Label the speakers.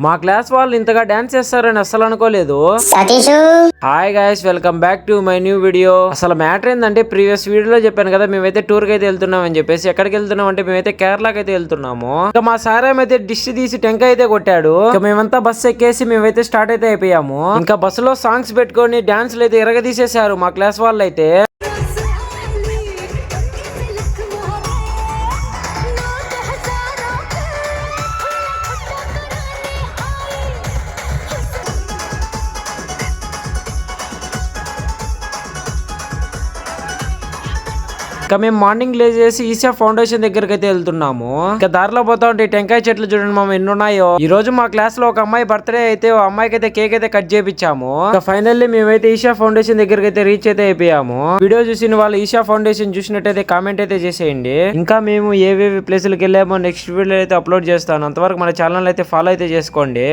Speaker 1: మా క్లాస్ వాళ్ళు ఇంతగా డాన్స్ చేస్తారని అస్సలు అనుకోలేదు. Hi guys, welcome back to my new video. అసలు మ్యాటర్ ఏంటంటే ప్రీవియస్ వీడియోలో చెప్పాను కదా, మేమైతే టూర్ కి అయితే వెళ్తున్నాం అని చెప్పేసి. ఎక్కడికి వెళ్తున్నాం అంటే మేమైతే కేరళకి అయితే వెళ్తున్నాము. ఇంకా మా సార్ ఏమైతే డిష్ తీసి టెంకాయ అయితే కొట్టాడు. ఇంకా మేమంతా బస్సు ఎక్కేసి మేమైతే స్టార్ట్ అయితే అయిపోయాము. ఇంకా బస్సులో సాంగ్స్ పెట్టుకొని డాన్స్లు అయితే ఎరగదీసేశారు మా క్లాస్ వాళ్ళు అయితే. ఇంకా మేము మార్నింగ్ లేచేసి ఈసా ఫౌండేషన్ దగ్గరికి అయితే వెళ్తున్నాము. ఇంకా దారిలో పోతా ఉంటే టెంకాయ చెట్లు చూడండి మామ ఎన్ని ఉన్నాయో. ఈ రోజు మా క్లాస్ లో ఒక అమ్మాయి బర్త్డే అయితే అమ్మాయికి అయితే కేక్ అయితే కట్ చేయించాము. ఇంకా ఫైనల్లీ మేమైతే ఈషా ఫౌండేషన్ దగ్గరికి అయితే రీచ్ అయితే అయిపోయాము. వీడియో చూసిన వాళ్ళు ఈషా ఫౌండేషన్ చూసినట్టయితే కామెంట్ అయితే చేసేయండి. ఇంకా మేము ఏవేవి ప్లేసులకు వెళ్ళామో నెక్స్ట్ వీడియో అయితే అప్లోడ్ చేస్తాను. అంతవరకు మన ఛానల్ అయితే ఫాలో అయితే చేసుకోండి.